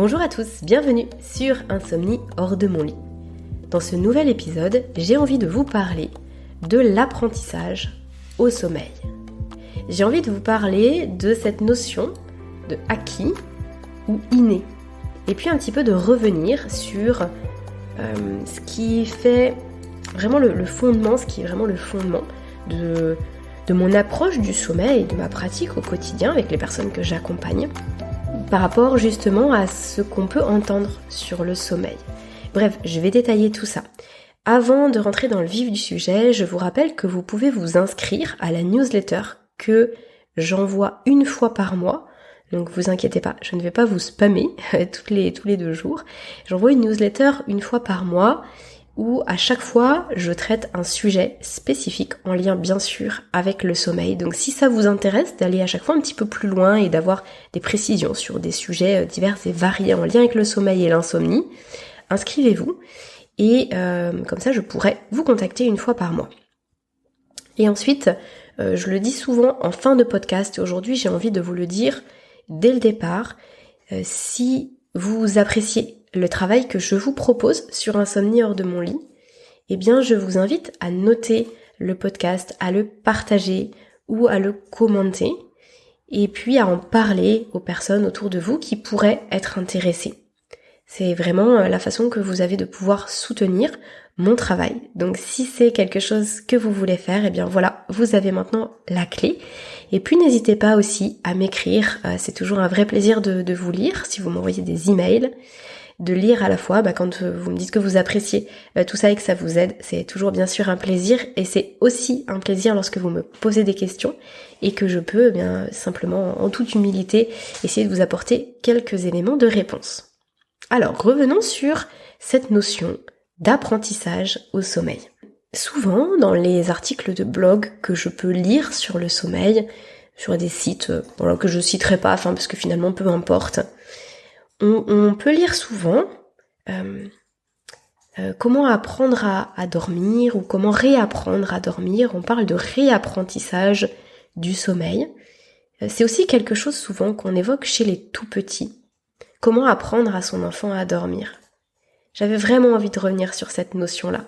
Bonjour à tous, bienvenue sur Insomnie hors de mon lit. Dans ce nouvel épisode, j'ai envie de vous parler de l'apprentissage au sommeil. J'ai envie de vous parler de cette notion de acquis ou inné. Et puis un petit peu de revenir sur ce qui fait vraiment le fondement, ce qui est vraiment le fondement de mon approche du sommeil et de ma pratique au quotidien avec les personnes que j'accompagne par rapport justement à ce qu'on peut entendre sur le sommeil. Bref, je vais détailler tout ça. Avant de rentrer dans le vif du sujet, je vous rappelle que vous pouvez vous inscrire à la newsletter que j'envoie une fois par mois. Donc vous inquiétez pas, je ne vais pas vous spammer tous les 2 jours. J'envoie une newsletter une fois par mois où à chaque fois je traite un sujet spécifique en lien bien sûr avec le sommeil. Donc si ça vous intéresse d'aller à chaque fois un petit peu plus loin et d'avoir des précisions sur des sujets divers et variés en lien avec le sommeil et l'insomnie, inscrivez-vous et comme ça je pourrai vous contacter une fois par mois. Et ensuite, je le dis souvent en fin de podcast et aujourd'hui j'ai envie de vous le dire dès le départ, si vous appréciez le travail que je vous propose sur Insomnie hors de mon lit, eh bien je vous invite à noter le podcast, à le partager ou à le commenter et puis à en parler aux personnes autour de vous qui pourraient être intéressées. C'est vraiment la façon que vous avez de pouvoir soutenir mon travail. Donc si c'est quelque chose que vous voulez faire, eh bien voilà, vous avez maintenant la clé. Et puis n'hésitez pas aussi à m'écrire, c'est toujours un vrai plaisir de vous lire si vous m'envoyez des emails, de lire à la fois quand vous me dites que vous appréciez tout ça et que ça vous aide, c'est toujours bien sûr un plaisir et c'est aussi un plaisir lorsque vous me posez des questions et que je peux simplement en toute humilité essayer de vous apporter quelques éléments de réponse. Alors revenons sur cette notion d'apprentissage au sommeil. Souvent dans les articles de blog que je peux lire sur le sommeil, sur des sites que je citerai pas, parce que finalement peu importe, on peut lire souvent comment apprendre à dormir ou comment réapprendre à dormir. On parle de réapprentissage du sommeil. C'est aussi quelque chose souvent qu'on évoque chez les tout petits. Comment apprendre à son enfant à dormir? J'avais vraiment envie de revenir sur cette notion-là.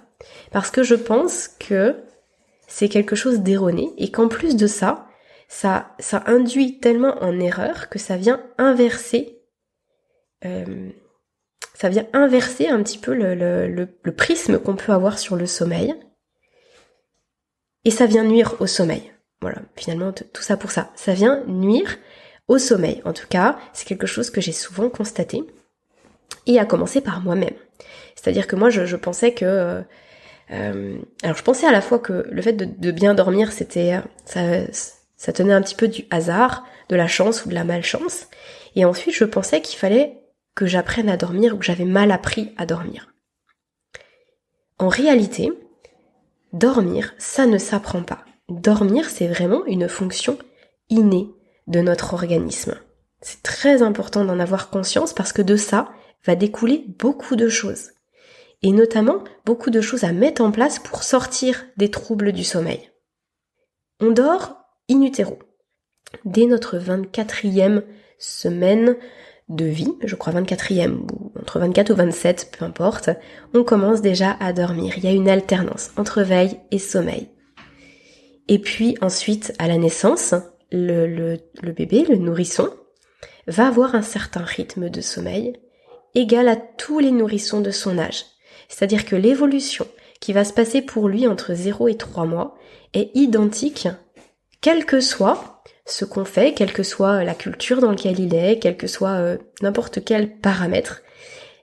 Parce que je pense que c'est quelque chose d'erroné et qu'en plus de ça induit tellement en erreur que ça vient inverser un petit peu le prisme qu'on peut avoir sur le sommeil et ça vient nuire au sommeil. Voilà, finalement tout ça pour ça. Ça vient nuire au sommeil. En tout cas, c'est quelque chose que j'ai souvent constaté et à commencer par moi-même. C'est-à-dire que moi je pensais que alors je pensais à la fois que le fait de bien dormir ça tenait un petit peu du hasard, de la chance ou de la malchance et ensuite je pensais qu'il fallait que j'apprenne à dormir ou que j'avais mal appris à dormir. En réalité, dormir, ça ne s'apprend pas. Dormir, c'est vraiment une fonction innée de notre organisme. C'est très important d'en avoir conscience parce que de ça va découler beaucoup de choses. Et notamment, beaucoup de choses à mettre en place pour sortir des troubles du sommeil. On dort in utero. Dès notre 24e semaine de vie, je crois 24e ou entre 24 ou 27, peu importe, on commence déjà à dormir. Il y a une alternance entre veille et sommeil. Et puis ensuite, à la naissance, le bébé, le nourrisson, va avoir un certain rythme de sommeil égal à tous les nourrissons de son âge. C'est-à-dire que l'évolution qui va se passer pour lui entre 0 et 3 mois est identique, quel que soit ce qu'on fait, quelle que soit la culture dans laquelle il est, quel que soit n'importe quel paramètre.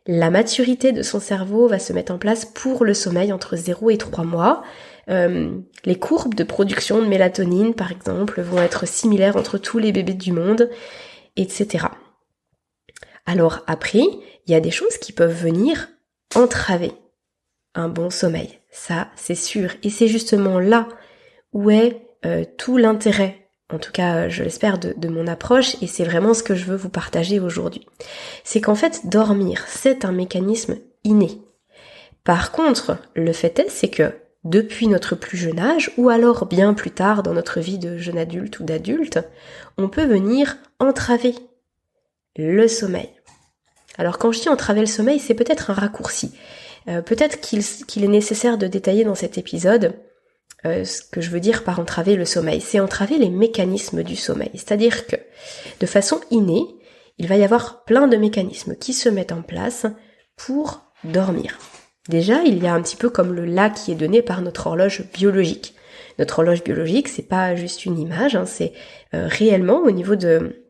La maturité de son cerveau va se mettre en place pour le sommeil entre 0 et 3 mois. Les courbes de production de mélatonine, par exemple, vont être similaires entre tous les bébés du monde, etc. Alors après, il y a des choses qui peuvent venir entraver un bon sommeil. Ça, c'est sûr. Et c'est justement là où est tout l'intérêt, en tout cas je l'espère, de mon approche, et c'est vraiment ce que je veux vous partager aujourd'hui. C'est qu'en fait, dormir, c'est un mécanisme inné. Par contre, le fait est, c'est que depuis notre plus jeune âge, ou alors bien plus tard dans notre vie de jeune adulte ou d'adulte, on peut venir entraver le sommeil. Alors quand je dis entraver le sommeil, c'est peut-être un raccourci. Peut-être qu'il est nécessaire de détailler dans cet épisode ce que je veux dire par entraver le sommeil. C'est entraver les mécanismes du sommeil. C'est-à-dire que, de façon innée, il va y avoir plein de mécanismes qui se mettent en place pour dormir. Déjà, il y a un petit peu comme le là qui est donné par notre horloge biologique. Notre horloge biologique, c'est pas juste une image, c'est réellement au niveau de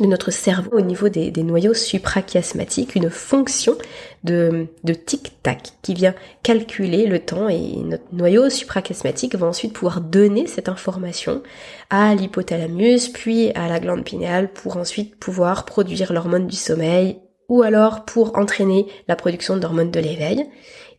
notre cerveau, au niveau des noyaux suprachiasmatiques, une fonction de tic-tac qui vient calculer le temps, et notre noyau suprachiasmatique va ensuite pouvoir donner cette information à l'hypothalamus, puis à la glande pinéale pour ensuite pouvoir produire l'hormone du sommeil ou alors pour entraîner la production d'hormones de l'éveil.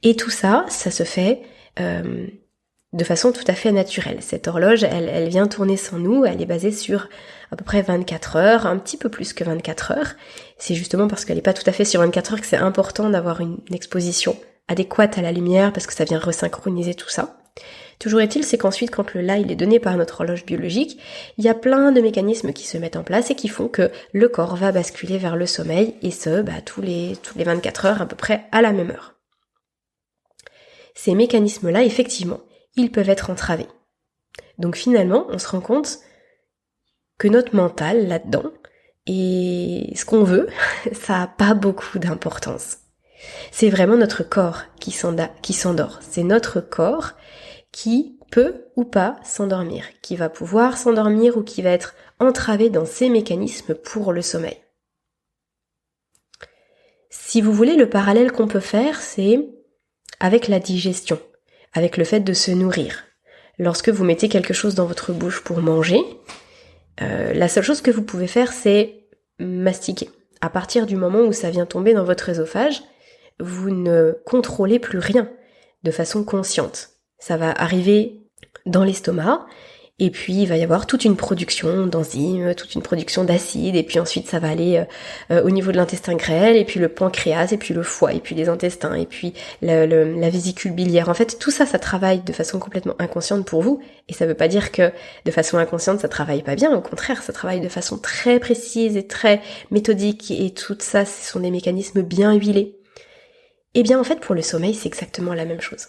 Et tout ça, ça se fait de façon tout à fait naturelle. Cette horloge, elle vient tourner sans nous, elle est basée sur à peu près 24 heures, un petit peu plus que 24 heures. C'est justement parce qu'elle n'est pas tout à fait sur 24 heures que c'est important d'avoir une exposition adéquate à la lumière, parce que ça vient resynchroniser tout ça. Toujours est-il, c'est qu'ensuite, quand le là il est donné par notre horloge biologique, il y a plein de mécanismes qui se mettent en place et qui font que le corps va basculer vers le sommeil, et ce, tous les 24 heures à peu près à la même heure. Ces mécanismes-là, effectivement, ils peuvent être entravés. Donc finalement, on se rend compte que notre mental, là-dedans, et ce qu'on veut, ça n'a pas beaucoup d'importance. C'est vraiment notre corps qui s'endort. C'est notre corps qui peut ou pas s'endormir, qui va pouvoir s'endormir ou qui va être entravé dans ses mécanismes pour le sommeil. Si vous voulez, le parallèle qu'on peut faire, c'est avec la digestion, avec le fait de se nourrir. Lorsque vous mettez quelque chose dans votre bouche pour manger, la seule chose que vous pouvez faire, c'est mastiquer. À partir du moment où ça vient tomber dans votre œsophage, vous ne contrôlez plus rien de façon consciente. Ça va arriver dans l'estomac, et puis il va y avoir toute une production d'enzymes, toute une production d'acides, et puis ensuite ça va aller au niveau de l'intestin grêle, et puis le pancréas, et puis le foie, et puis les intestins, et puis la vésicule biliaire. En fait, tout ça, ça travaille de façon complètement inconsciente pour vous, et ça veut pas dire que de façon inconsciente ça travaille pas bien, au contraire, ça travaille de façon très précise et très méthodique, et tout ça, ce sont des mécanismes bien huilés. Et bien en fait, pour le sommeil, c'est exactement la même chose.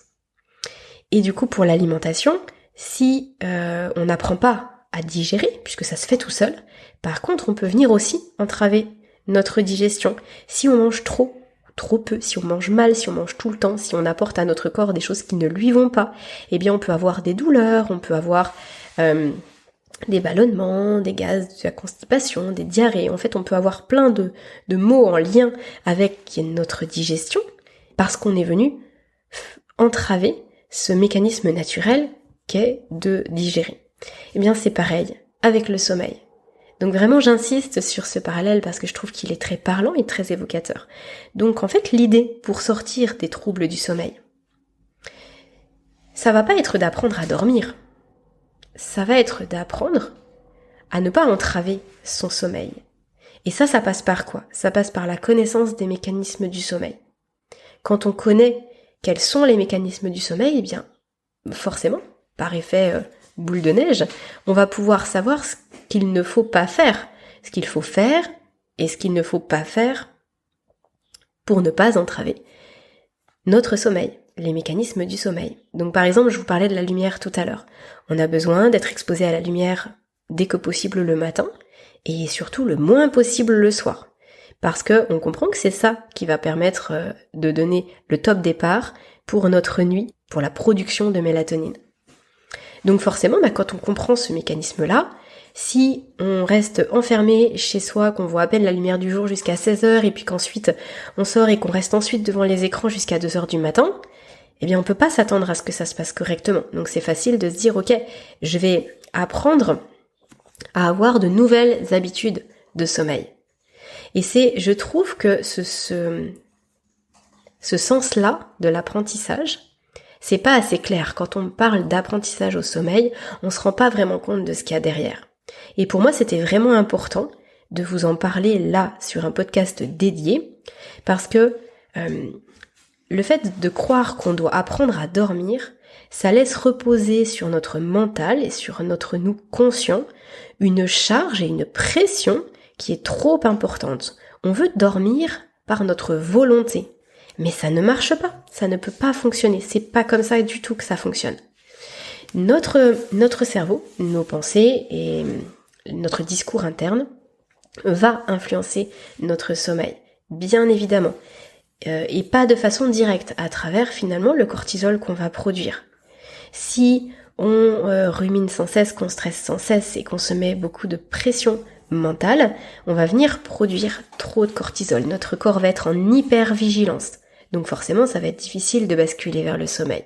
Et du coup, pour l'alimentation, si on n'apprend pas à digérer, puisque ça se fait tout seul, par contre, on peut venir aussi entraver notre digestion. Si on mange trop peu, si on mange mal, si on mange tout le temps, si on apporte à notre corps des choses qui ne lui vont pas, eh bien on peut avoir des douleurs, on peut avoir des ballonnements, des gaz, de la constipation, des diarrhées. En fait, on peut avoir plein de maux en lien avec notre digestion, parce qu'on est venu entraver ce mécanisme naturel qu'est de digérer. Eh bien c'est pareil avec le sommeil. Donc vraiment j'insiste sur ce parallèle parce que je trouve qu'il est très parlant et très évocateur. Donc en fait l'idée pour sortir des troubles du sommeil, ça va pas être d'apprendre à dormir, ça va être d'apprendre à ne pas entraver son sommeil. Et ça passe par quoi ? Ça passe par la connaissance des mécanismes du sommeil. Quand on connaît quels sont les mécanismes du sommeil, eh bien forcément, par effet boule de neige, on va pouvoir savoir ce qu'il ne faut pas faire, ce qu'il faut faire et ce qu'il ne faut pas faire pour ne pas entraver notre sommeil, les mécanismes du sommeil. Donc par exemple, je vous parlais de la lumière tout à l'heure. On a besoin d'être exposé à la lumière dès que possible le matin et surtout le moins possible le soir. Parce que on comprend que c'est ça qui va permettre de donner le top départ pour notre nuit, pour la production de mélatonine. Donc forcément, quand on comprend ce mécanisme-là, si on reste enfermé chez soi, qu'on voit à peine la lumière du jour jusqu'à 16h, et puis qu'ensuite on sort et qu'on reste ensuite devant les écrans jusqu'à 2h du matin, eh bien on peut pas s'attendre à ce que ça se passe correctement. Donc c'est facile de se dire, ok, je vais apprendre à avoir de nouvelles habitudes de sommeil. Et je trouve que ce sens-là de l'apprentissage, c'est pas assez clair. Quand on parle d'apprentissage au sommeil, on se rend pas vraiment compte de ce qu'il y a derrière. Et pour moi, c'était vraiment important de vous en parler là, sur un podcast dédié, parce que le fait de croire qu'on doit apprendre à dormir, ça laisse reposer sur notre mental et sur notre nous conscient une charge et une pression qui est trop importante. On veut dormir par notre volonté. Mais ça ne marche pas, ça ne peut pas fonctionner, c'est pas comme ça du tout que ça fonctionne. Notre cerveau, nos pensées et notre discours interne va influencer notre sommeil, bien évidemment, et pas de façon directe, à travers finalement le cortisol qu'on va produire. Si on rumine sans cesse, qu'on stresse sans cesse et qu'on se met beaucoup de pression mentale, on va venir produire trop de cortisol. Notre corps va être en hypervigilance. Donc forcément, ça va être difficile de basculer vers le sommeil.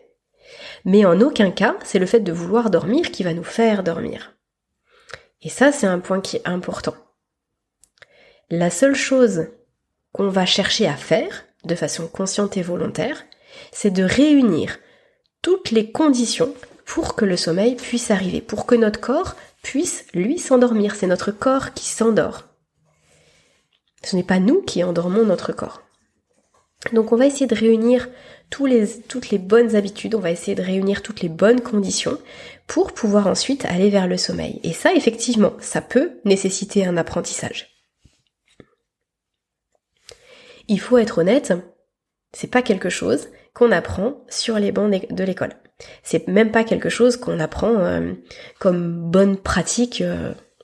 Mais en aucun cas, c'est le fait de vouloir dormir qui va nous faire dormir. Et ça, c'est un point qui est important. La seule chose qu'on va chercher à faire, de façon consciente et volontaire, c'est de réunir toutes les conditions pour que le sommeil puisse arriver, pour que notre corps puisse, lui, s'endormir. C'est notre corps qui s'endort. Ce n'est pas nous qui endormons notre corps. Donc on va essayer de réunir toutes les bonnes habitudes, on va essayer de réunir toutes les bonnes conditions pour pouvoir ensuite aller vers le sommeil. Et ça, effectivement, ça peut nécessiter un apprentissage. Il faut être honnête, c'est pas quelque chose qu'on apprend sur les bancs de l'école. C'est même pas quelque chose qu'on apprend comme bonne pratique,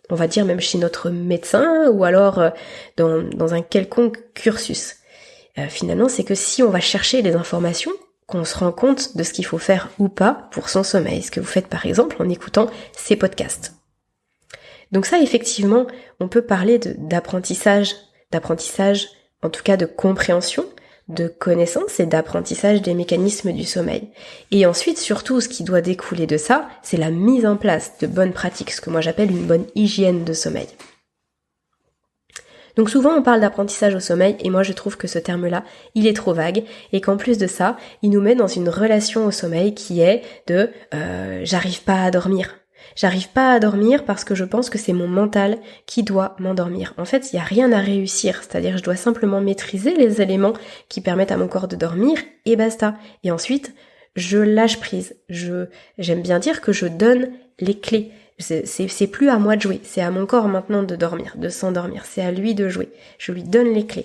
on va dire même chez notre médecin ou alors dans un quelconque cursus. Finalement, c'est que si on va chercher les informations, qu'on se rend compte de ce qu'il faut faire ou pas pour son sommeil. Ce que vous faites par exemple en écoutant ces podcasts. Donc ça, effectivement, on peut parler d'apprentissage, en tout cas de compréhension, de connaissance et d'apprentissage des mécanismes du sommeil. Et ensuite, surtout, ce qui doit découler de ça, c'est la mise en place de bonnes pratiques, ce que moi j'appelle une bonne hygiène de sommeil. Donc souvent on parle d'apprentissage au sommeil et moi je trouve que ce terme-là, il est trop vague et qu'en plus de ça, il nous met dans une relation au sommeil qui est de j'arrive pas à dormir. J'arrive pas à dormir parce que je pense que c'est mon mental qui doit m'endormir. En fait, il n'y a rien à réussir, c'est-à-dire je dois simplement maîtriser les éléments qui permettent à mon corps de dormir et basta. Et ensuite, je lâche prise. J'aime bien dire que je donne les clés. C'est plus à moi de jouer, c'est à mon corps maintenant de dormir, de s'endormir, c'est à lui de jouer. Je lui donne les clés.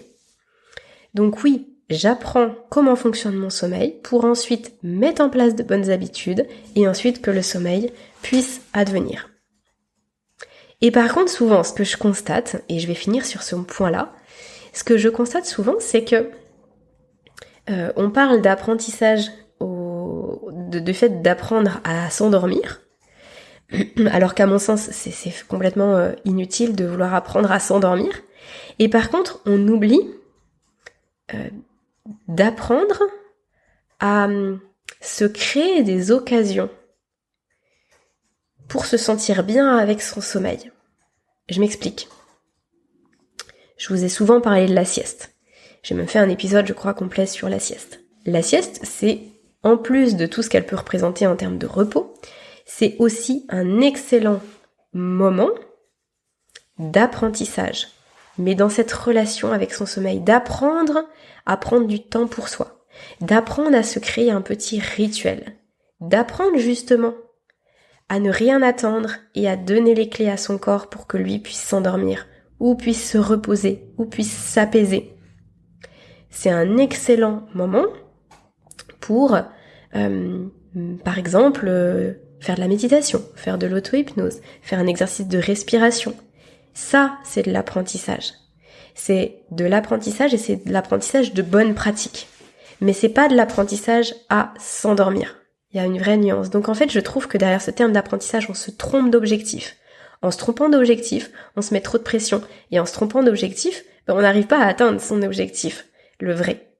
Donc oui, j'apprends comment fonctionne mon sommeil pour ensuite mettre en place de bonnes habitudes et ensuite que le sommeil puisse advenir. Et par contre, souvent, ce que je constate, et je vais finir sur ce point-là, ce que je constate souvent, c'est que on parle d'apprentissage, de fait d'apprendre à s'endormir, alors qu'à mon sens, c'est complètement inutile de vouloir apprendre à s'endormir. Et par contre, on oublie d'apprendre à se créer des occasions pour se sentir bien avec son sommeil. Je m'explique. Je vous ai souvent parlé de la sieste. J'ai même fait un épisode, je crois, complet sur la sieste. La sieste, c'est, en plus de tout ce qu'elle peut représenter en termes de repos, c'est aussi un excellent moment d'apprentissage, mais dans cette relation avec son sommeil, d'apprendre à prendre du temps pour soi, d'apprendre à se créer un petit rituel, d'apprendre justement à ne rien attendre et à donner les clés à son corps pour que lui puisse s'endormir, ou puisse se reposer, ou puisse s'apaiser. C'est un excellent moment pour, par exemple, faire de la méditation, faire de l'auto-hypnose, faire un exercice de respiration. Ça, c'est de l'apprentissage. C'est de l'apprentissage et c'est de l'apprentissage de bonnes pratiques. Mais c'est pas de l'apprentissage à s'endormir. Il y a une vraie nuance. Donc en fait, je trouve que derrière ce terme d'apprentissage, on se trompe d'objectif. En se trompant d'objectif, on se met trop de pression. Et en se trompant d'objectif, on n'arrive pas à atteindre son objectif, le vrai.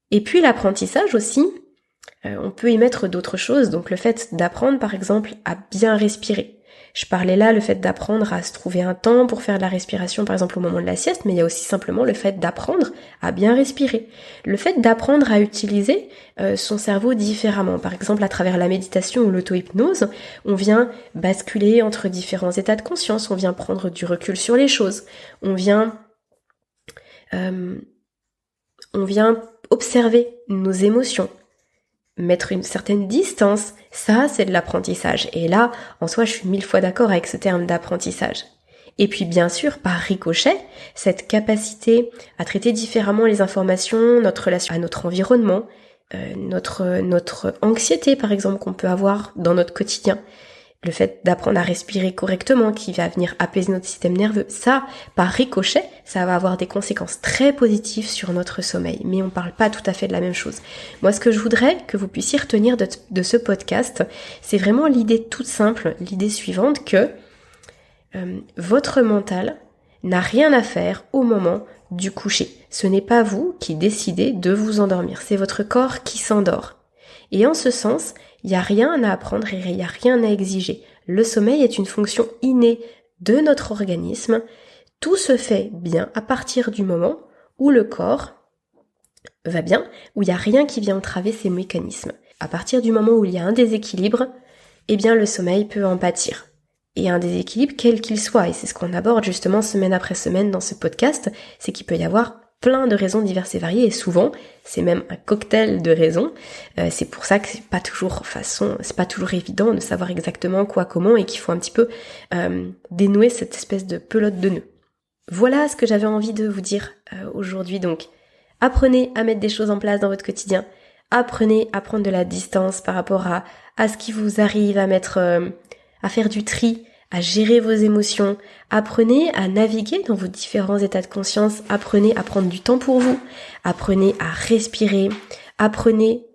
Et puis l'apprentissage aussi, on peut y mettre d'autres choses, donc le fait d'apprendre par exemple à bien respirer. Je parlais là le fait d'apprendre à se trouver un temps pour faire de la respiration par exemple au moment de la sieste, mais il y a aussi simplement le fait d'apprendre à bien respirer. Le fait d'apprendre à utiliser son cerveau différemment, par exemple à travers la méditation ou l'auto-hypnose, on vient basculer entre différents états de conscience, on vient prendre du recul sur les choses, on vient observer nos émotions, mettre une certaine distance, ça c'est de l'apprentissage. Et là, en soi, je suis 1000 fois d'accord avec ce terme d'apprentissage. Et puis bien sûr, par ricochet, cette capacité à traiter différemment les informations, notre relation à notre environnement, notre anxiété par exemple qu'on peut avoir dans notre quotidien, le fait d'apprendre à respirer correctement qui va venir apaiser notre système nerveux, ça, par ricochet, ça va avoir des conséquences très positives sur notre sommeil. Mais on parle pas tout à fait de la même chose. Moi, ce que je voudrais que vous puissiez retenir de ce podcast, c'est vraiment l'idée toute simple, l'idée suivante que votre mental n'a rien à faire au moment du coucher. Ce n'est pas vous qui décidez de vous endormir, c'est votre corps qui s'endort. Et en ce sens, il n'y a rien à apprendre et il n'y a rien à exiger. Le sommeil est une fonction innée de notre organisme. Tout se fait bien à partir du moment où le corps va bien, où il n'y a rien qui vient entraver ces mécanismes. À partir du moment où il y a un déséquilibre, eh bien le sommeil peut en pâtir. Et un déséquilibre quel qu'il soit, et c'est ce qu'on aborde justement semaine après semaine dans ce podcast, c'est qu'il peut y avoir plein de raisons diverses et variées, et souvent, c'est même un cocktail de raisons. C'est pour ça que c'est pas toujours évident de savoir exactement quoi, comment, et qu'il faut un petit peu dénouer cette espèce de pelote de nœuds. Voilà ce que j'avais envie de vous dire aujourd'hui. Donc, apprenez à mettre des choses en place dans votre quotidien. Apprenez à prendre de la distance par rapport à ce qui vous arrive, à faire du tri, à gérer vos émotions, apprenez à naviguer dans vos différents états de conscience, apprenez à prendre du temps pour vous, apprenez à respirer, apprenez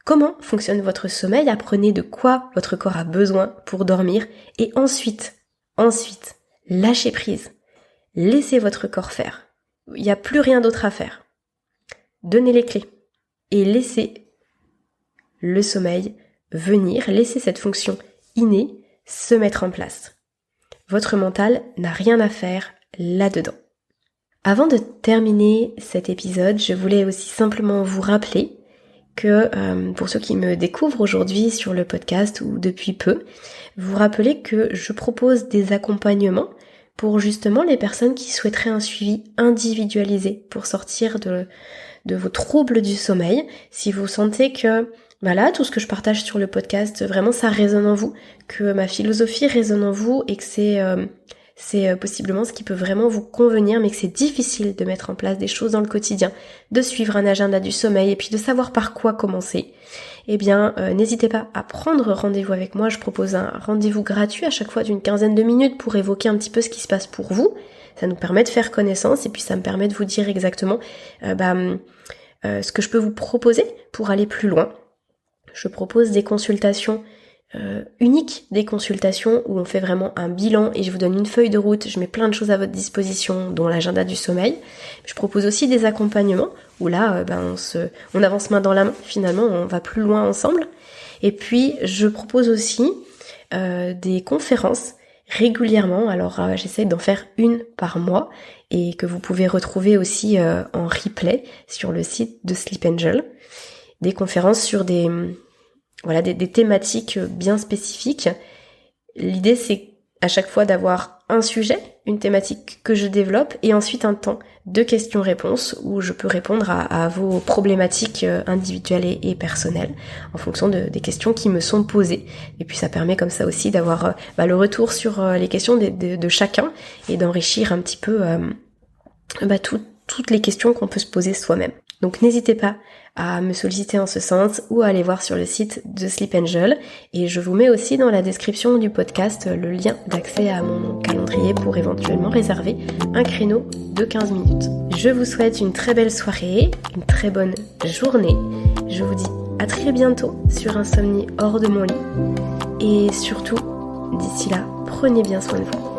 comment fonctionne votre sommeil, apprenez de quoi votre corps a besoin pour dormir, et ensuite, lâchez prise, laissez votre corps faire. Il n'y a plus rien d'autre à faire. Donnez les clés et laissez le sommeil venir, laissez cette fonction innée se mettre en place. Votre mental n'a rien à faire là-dedans. Avant de terminer cet épisode, je voulais aussi simplement vous rappeler que, pour ceux qui me découvrent aujourd'hui sur le podcast ou depuis peu, vous rappeler que je propose des accompagnements pour justement les personnes qui souhaiteraient un suivi individualisé pour sortir de vos troubles du sommeil. Si vous sentez que tout ce que je partage sur le podcast, vraiment ça résonne en vous, que ma philosophie résonne en vous et que c'est possiblement ce qui peut vraiment vous convenir, mais que c'est difficile de mettre en place des choses dans le quotidien, de suivre un agenda du sommeil et puis de savoir par quoi commencer, eh bien n'hésitez pas à prendre rendez-vous avec moi. Je propose un rendez-vous gratuit à chaque fois d'une 15aine de minutes pour évoquer un petit peu ce qui se passe pour vous. Ça nous permet de faire connaissance et puis ça me permet de vous dire exactement ce que je peux vous proposer pour aller plus loin. Je propose des consultations uniques, des consultations où on fait vraiment un bilan et je vous donne une feuille de route, je mets plein de choses à votre disposition, dont l'agenda du sommeil. Je propose aussi des accompagnements où là, on avance main dans la main, finalement, on va plus loin ensemble. Et puis, je propose aussi des conférences régulièrement. Alors, j'essaie d'en faire une par mois et que vous pouvez retrouver aussi en replay sur le site de Sleep Angel. Des conférences sur des thématiques bien spécifiques. L'idée, c'est à chaque fois d'avoir un sujet, une thématique que je développe, et ensuite un temps de questions-réponses où je peux répondre à vos problématiques individuelles et personnelles en fonction des questions qui me sont posées. Et puis ça permet comme ça aussi d'avoir le retour sur les questions de chacun et d'enrichir un petit peu toutes les questions qu'on peut se poser soi-même. Donc n'hésitez pas à me solliciter en ce sens ou à aller voir sur le site de Sleep Angel, et je vous mets aussi dans la description du podcast le lien d'accès à mon calendrier pour éventuellement réserver un créneau de 15 minutes. Je vous souhaite une très belle soirée, une très bonne journée. Je vous dis à très bientôt sur Insomnie hors de mon lit, et surtout, d'ici là, prenez bien soin de vous.